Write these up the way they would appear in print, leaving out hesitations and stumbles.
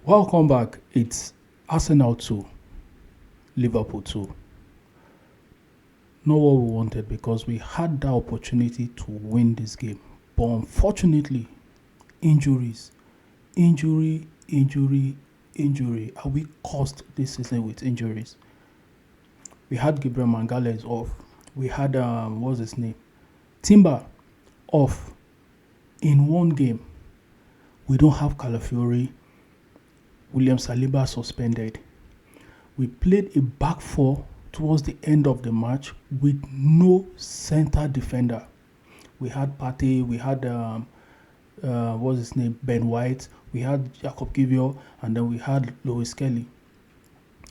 Welcome back. It's Arsenal 2, Liverpool 2. Not what we wanted because we had the opportunity to win this game. But unfortunately, injuries, injury. Are we cursed this season with injuries? We had Gabriel Mangales off. We had, what's his name? Timber off in one game. We don't have Calafiori. William Saliba suspended. We played a back four towards the end of the match with no center defender. We had Partey, we had what's his name, Ben White, we had Jacob Kivior, and then we had Lewis Kelly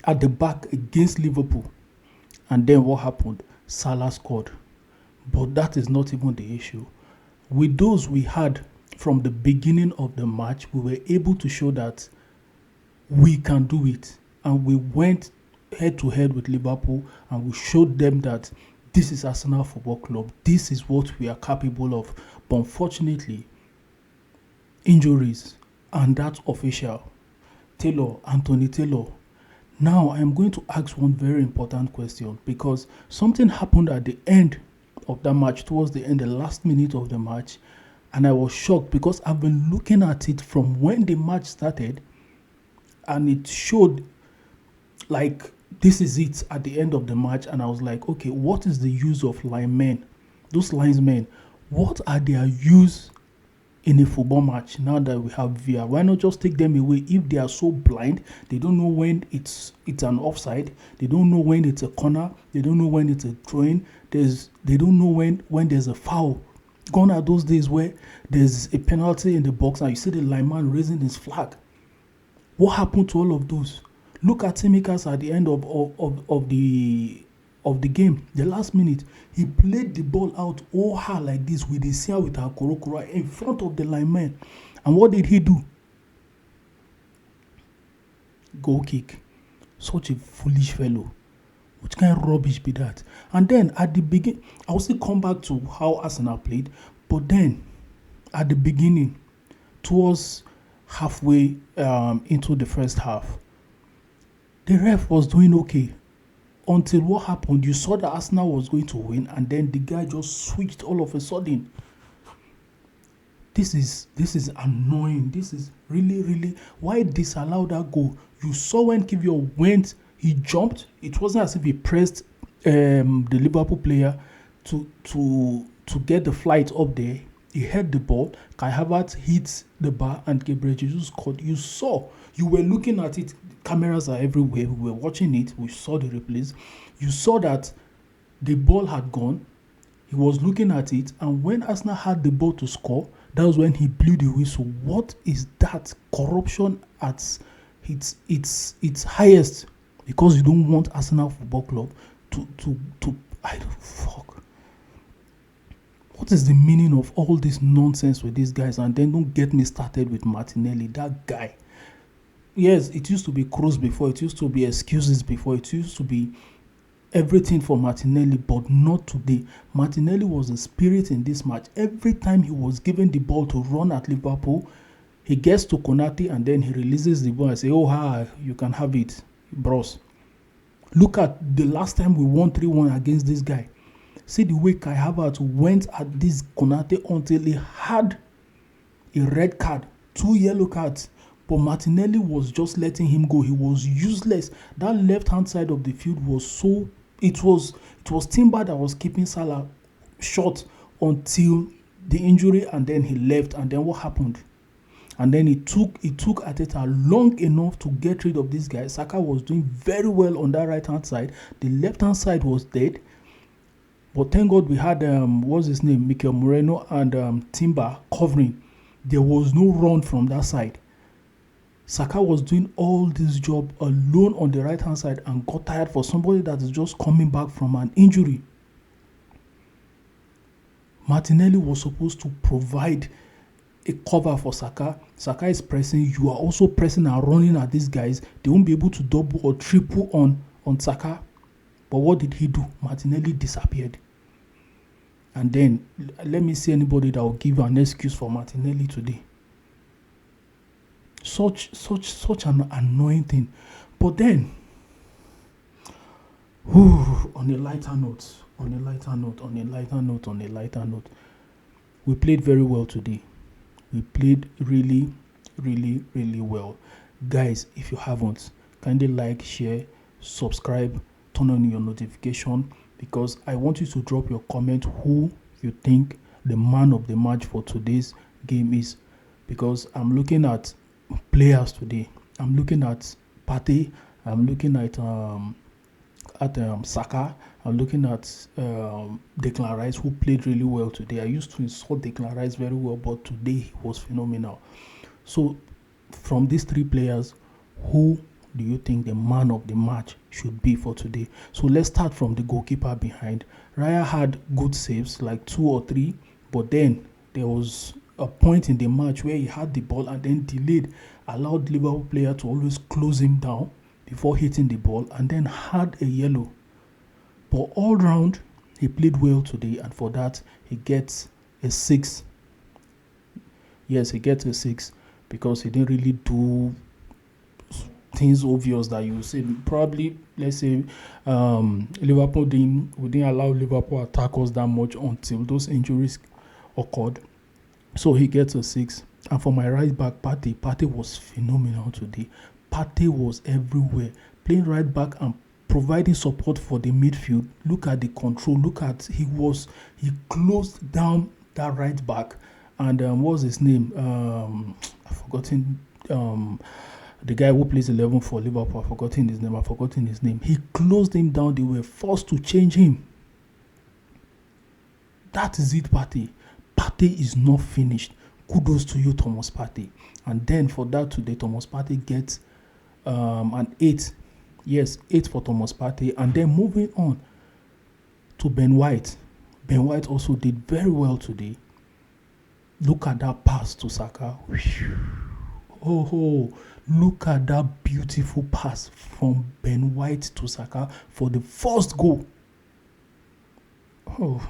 at the back against Liverpool. And then what happened? Salah scored. But that is not even the issue. With those we had from the beginning of the match, we were able to show that we can do it. And we went head to head with Liverpool and we showed them that this is Arsenal Football Club. This is what we are capable of. But unfortunately, injuries, and that's official. Anthony Taylor. Now I am going to ask one very important question because something happened at the end of that match, towards the end, the last minute of the match, and I was shocked because I've been looking at it from when the match started. And it showed like this is it at the end of the match. And I was like, okay, what is the use of linemen? Those linesmen, what are their use in a football match now that we have VR? Why not just take them away? If they are so blind, they don't know when it's an offside, they don't know when it's a corner, they don't know when it's a throw-in, they don't know when there's a foul. Gone are those days where there's a penalty in the box and you see the lineman raising his flag. What happened to all of those? Look at Tsimikas at the end of the game, the last minute. He played the ball out like this with his hair with our Korokora in front of the lineman. And what did he do? Goal kick. Such a foolish fellow. What kind of rubbish be that? And then at the beginning, I will still come back to how Arsenal played. But then at the beginning, towards halfway into the first half, the ref was doing okay until what happened? You saw that Arsenal was going to win, and then the guy just switched all of a sudden. This is annoying. This is really why disallow that goal. You saw when Kivior went, he jumped. It wasn't as if he pressed the Liverpool player to get the flight up there. He had the ball. Kai Havertz hit the bar and Gabriel Jesus scored. You saw. You were looking at it. Cameras are everywhere. We were watching it. We saw the replays. You saw that the ball had gone. He was looking at it. And when Arsenal had the ball to score, that was when he blew the whistle. What is that? Corruption at its highest. Because you don't want Arsenal Football Club to I don't fuck. What is the meaning of all this nonsense with these guys? And then don't get me started with Martinelli, that guy. Yes, it used to be cross before, it used to be excuses before, it used to be everything for Martinelli, but not today. Martinelli was the spirit in this match. Every time he was given the ball to run at Liverpool, he gets to Konate and then he releases the ball and say, you can have it, bros. Look at the last time we won 3-1 against this guy. See the way Kai Havertz went at this Konate until he had a red card, 2 yellow cards. But Martinelli was just letting him go. He was useless. That left-hand side of the field was so... It was Timber that was keeping Salah short until the injury, and then he left. And then what happened? And then it took Arteta long enough to get rid of this guy. Saka was doing very well on that right-hand side. The left-hand side was dead. But thank God we had, what's his name, Mikel Moreno and Timber covering. There was no run from that side. Saka was doing all this job alone on the right-hand side and got tired for somebody that is just coming back from an injury. Martinelli was supposed to provide a cover for Saka. Saka is pressing. You are also pressing and running at these guys. They won't be able to double or triple on Saka. But what did he do? Martinelli disappeared. And then let me see anybody that will give an excuse for Martinelli today. Such an annoying thing. But then, on a lighter note, we played very well today. We played really, really, really well. Guys, if you haven't, kindly like, share, subscribe, turn on your notification, because I want you to drop your comment who you think the man of the match for today's game is. Because I'm looking at players today. I'm looking at Partey. I'm looking at Saka. I'm looking at Declan Rice, who played really well today. I used to insult Declan Rice very well, but today he was phenomenal. So, from these three players, who do you think the man of the match should be for today? So let's start from the goalkeeper behind. Raya had good saves, like 2 or 3, but then there was a point in the match where he had the ball and then delayed, allowed Liverpool player to always close him down before hitting the ball, and then had a yellow. But all round, he played well today, and for that, he gets a 6. Yes, he gets a 6 because he didn't really do things obvious that you say. Probably, let's say, Liverpool didn't allow Liverpool attack us that much until those injuries occurred. So he gets a 6. And for my right back, Partey was phenomenal today. Partey was everywhere, playing right back and providing support for the midfield. Look at the control. He closed down that right back. And what's his name? I've forgotten. The guy who plays 11 for Liverpool, I've forgotten his name. He closed him down. They were forced to change him. That is it, Partey. Partey is not finished. Kudos to you, Thomas Partey. And then for that today, Thomas Partey gets an 8. Yes, 8 for Thomas Partey. And then moving on to Ben White. Ben White also did very well today. Look at that pass to Saka. Oh, look at that beautiful pass from Ben White to Saka for the first goal. Oh,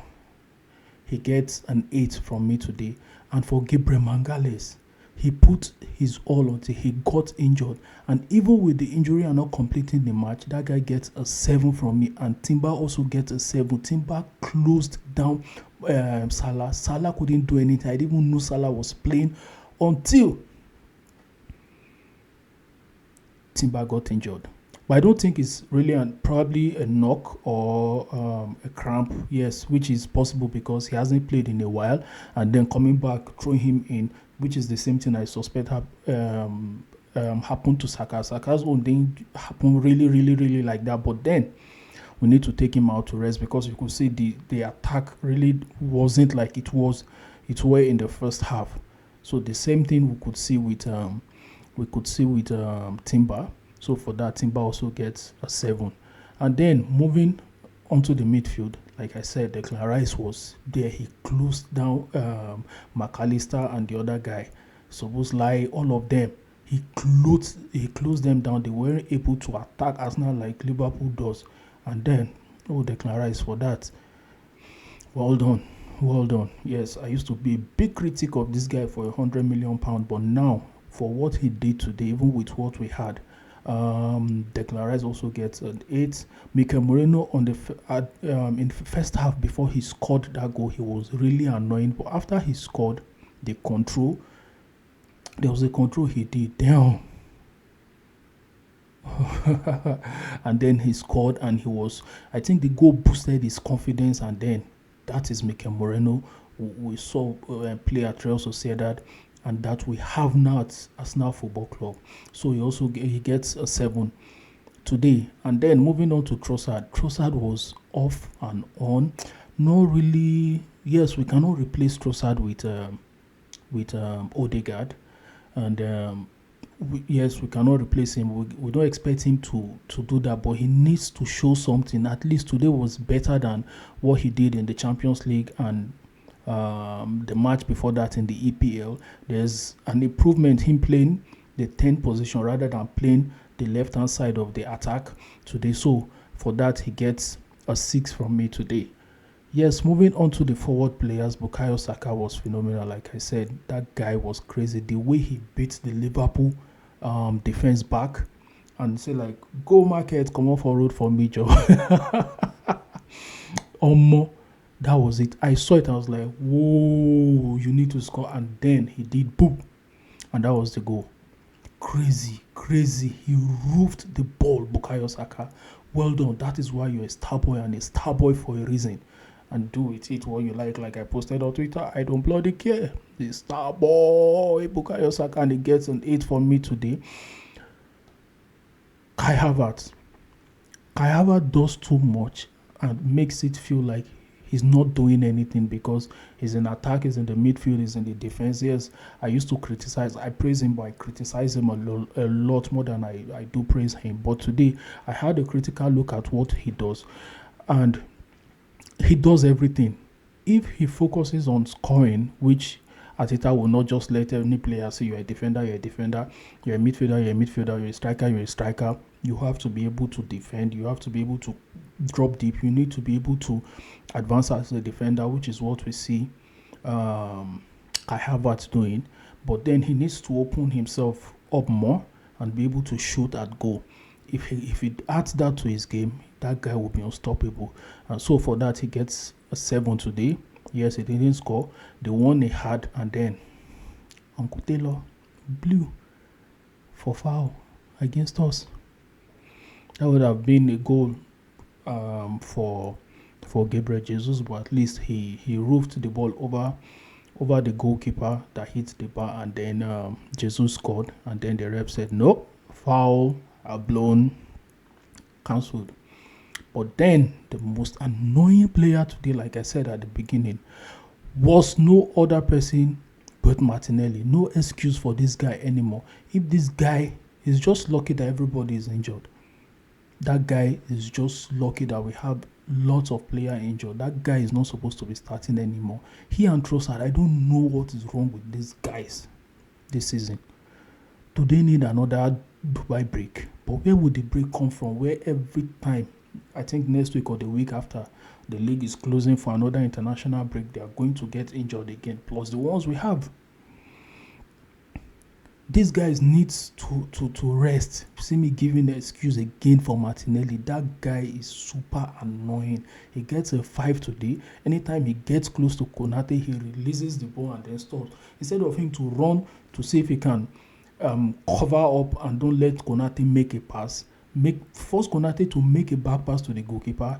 he gets an 8 from me today. And for Gabriel Magalhaes, he put his all until he got injured. And even with the injury and not completing the match, that guy gets a 7 from me. And Timber also gets a 7. Timber closed down Salah. Salah couldn't do anything. I didn't even know Salah was playing until Timber got injured. But I don't think it's really probably a knock or a cramp, yes, which is possible because he hasn't played in a while, and then coming back, throwing him in, which is the same thing I suspect happened to Saka. Saka's own didn't happen really like that, but then we need to take him out to rest because you could see the attack really wasn't like it were in the first half. So the same thing we could see with Timber. So for that, Timber also gets a 7. And then moving onto the midfield, like I said, Declan Rice was there. He closed down McAllister and the other guy, Szoboszlai, all of them. He closed them down. They weren't able to attack Arsenal like Liverpool does. And then, Declan Rice for that. Well done. Yes, I used to be a big critic of this guy for £100 million, but now for what he did today, even with what we had, Declan Rice also gets an 8. Mikel Moreno in the first half before he scored that goal, he was really annoying. But after he scored, there was a control he did. Damn. And then he scored, and I think the goal boosted his confidence, and then that is Mikel Moreno. We saw play at Real Sociedad, and that we have now at Arsenal Football Club. So he gets a 7 today. And then moving on to Trossard. Trossard was off and on. No really. Yes, we cannot replace Trossard with Odegaard, and we cannot replace him. We don't expect him to do that, but he needs to show something. At least today was better than what he did in the Champions League and the match before that in the EPL. There's an improvement, him playing the 10th position rather than playing the left hand side of the attack today. So for that, he gets a 6 from me today. Yes, moving on to the forward players, Bukayo Saka was phenomenal. Like I said, that guy was crazy. The way he beat the Liverpool defense back and say like, "Go market, come off for road for me, Joe." Omo, that was it. I saw it. I was like, "Whoa, you need to score!" And then he did boom, and that was the goal. Crazy, crazy. He roofed the ball, Bukayo Saka. Well done. That is why you're a star boy and a star boy for a reason. And do with it what you like I posted on Twitter. I don't bloody care. The star boy, Bukayo Saka, and he gets an 8 from me today. Kai Havertz. Kai Havertz does too much and makes it feel like he's not doing anything because he's in attack, he's in the midfield, he's in the defense. Yes, I used to criticize, I praise him, but I criticize him a lot more than I do praise him. But today, I had a critical look at what he does, and he does everything. If he focuses on scoring, which Ateta will not just let any player say you're a defender, you're a defender, you're a midfielder, you're a midfielder, you're a striker, you're a striker. You have to be able to defend. You have to be able to drop deep. You need to be able to advance as a defender, which is what we see Kai Havertz doing. But then he needs to open himself up more and be able to shoot at goal. If he adds that to his game, that guy will be unstoppable. And so for that, he gets a 7 today. Yes, he didn't score. The one he had, and then Uncle Taylor blew for foul against us. That would have been a goal for Gabriel Jesus, but at least he roofed the ball over the goalkeeper that hit the bar, and then Jesus scored, and then the ref said no, foul, blown, cancelled. But then the most annoying player today, like I said at the beginning, was no other person but Martinelli. No excuse for this guy anymore. If this guy is just lucky that everybody is injured, that guy is just lucky that we have lots of players injured. That guy is not supposed to be starting anymore. He and Trossard, I don't know what is wrong with these guys this season. Do they need another Dubai break? But where would the break come from? Where every time, I think next week or the week after, the league is closing for another international break, they are going to get injured again, plus the ones we have. These guys needs to rest. See me giving the excuse again for Martinelli. That guy is super annoying. He gets a 5 today. Anytime he gets close to Konate, he releases the ball and then stops. Instead of him to run to see if he can cover up and don't let Konate make a pass, force Konate to make a back pass to the goalkeeper,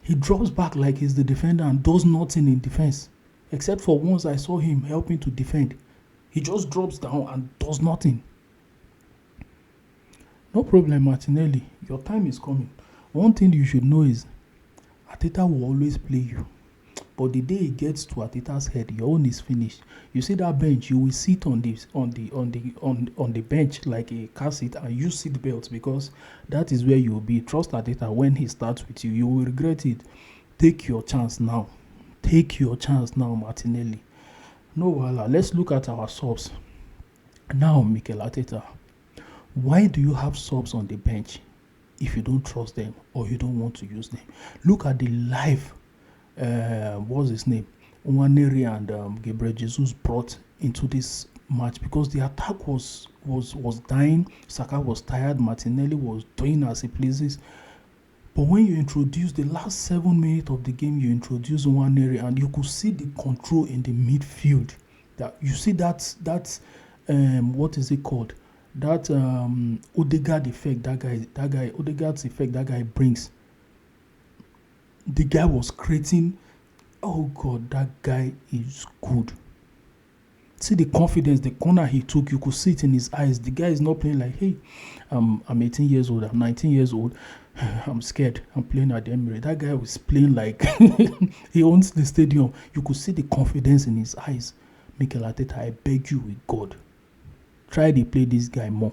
he drops back like he's the defender and does nothing in defense. Except for once I saw him helping to defend. He just drops down and does nothing. No problem, Martinelli. Your time is coming. One thing you should know is Arteta will always play you. But the day it gets to Arteta's head, your own is finished. You see that bench, you will sit on the bench like a car seat and use seat belts because that is where you will be. Trust Arteta when he starts with you. You will regret it. Take your chance now. Take your chance now, Martinelli. No, voila. Let's look at our subs. Now, Mikel Arteta, why do you have subs on the bench if you don't trust them or you don't want to use them? Look at the live, what's his name? Nwaneri and Gabriel Jesus brought into this match because the attack was dying. Saka was tired. Martinelli was doing as he pleases. But when you introduce the last 7 minutes of the game, you introduce Nwaneri and you could see the control in the midfield. That you see that what is it called? That Odegaard effect. That guy Odegaard's effect. That guy brings. The guy was creating. Oh God, that guy is good. See the confidence, the corner he took. You could see it in his eyes. The guy is not playing like, hey, I'm 18 years old. I'm 19 years old. I'm scared. I'm playing at the Emirates. That guy was playing like he owns the stadium. You could see the confidence in his eyes. Mikel Arteta, I beg you with God, try to play this guy more.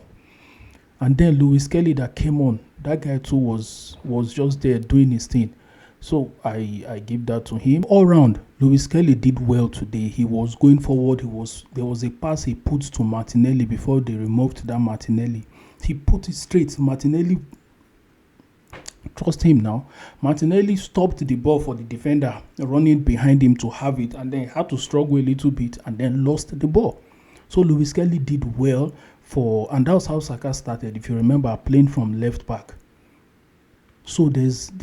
And then Lewis Kelly that came on, that guy too was just there doing his thing. So I give that to him. All round, Lewis Kelly did well today. He was going forward. There was a pass he put to Martinelli before they removed that Martinelli. He put it straight. Martinelli Trust him now. Martinelli stopped the ball for the defender running behind him to have it, and then had to struggle a little bit and then lost the ball. So Lewis Kelly did well and that was how Saka started, if you remember, playing from left back. So there's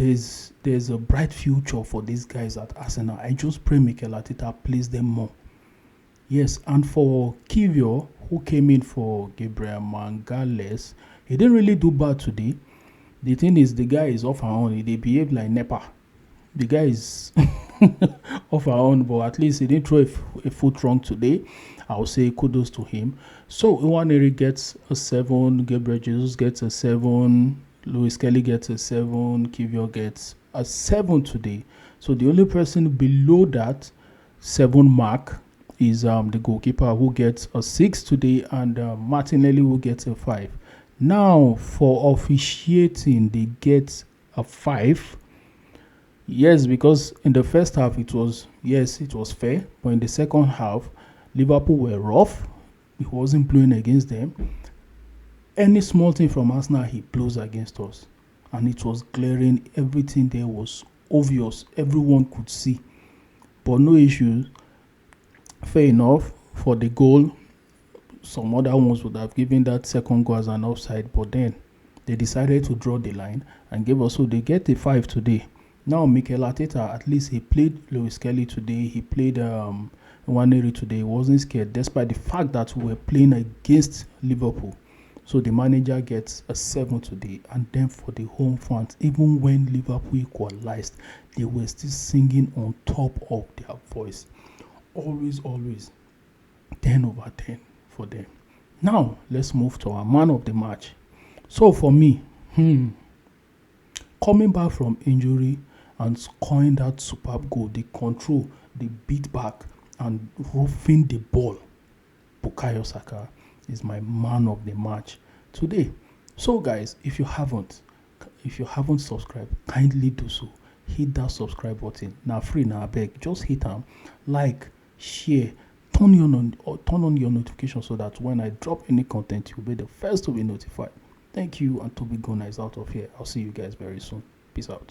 a bright future for these guys at Arsenal. I just pray Mikel Arteta plays them more. Yes, and for Kivio, who came in for Gabriel Mangales, he didn't really do bad today. The thing is, the guy is off her own. They behave like Nepa. The guy is off her own, but at least he didn't throw a foot wrong today. I'll say kudos to him. So Iwaneri gets a 7, Gabriel Jesus gets a 7, Lewis Kelly gets a 7, Kivio gets a 7 today. So the only person below that 7 mark is the goalkeeper, who gets a 6 today, and Martinelli, who gets a 5. Now for officiating, they get a 5. Yes, because in the first half it was fair, but in the second half Liverpool were rough. He wasn't blowing against them. Any small thing from Arsenal, he blows against us, and it was glaring. Everything there was obvious. Everyone could see, but no issues. Fair enough for the goal. Some other ones would have given that second goal as an offside, but then they decided to draw the line and gave us. So they get a 5 today. Now Mikel Arteta, at least he played Lewis Kelly today. He played Nwaneri today. He wasn't scared, despite the fact that we were playing against Liverpool. So the manager gets a 7 today. And then for the home fans, even when Liverpool equalized, they were still singing on top of their voice. Always 10 over 10 for them. Now let's move to our man of the match. So for me, coming back from injury and scoring that superb goal, the control, the beat back, and roughing the ball, Bukayo Saka is my man of the match today. So guys, if you haven't subscribed, kindly do so. Hit that subscribe button. Now free, now beg. Just hit them, like, share, turn on your notifications so that when I drop any content, you'll be the first to be notified. Thank you, and Toby Gona is out of here. I'll see you guys very soon. Peace out.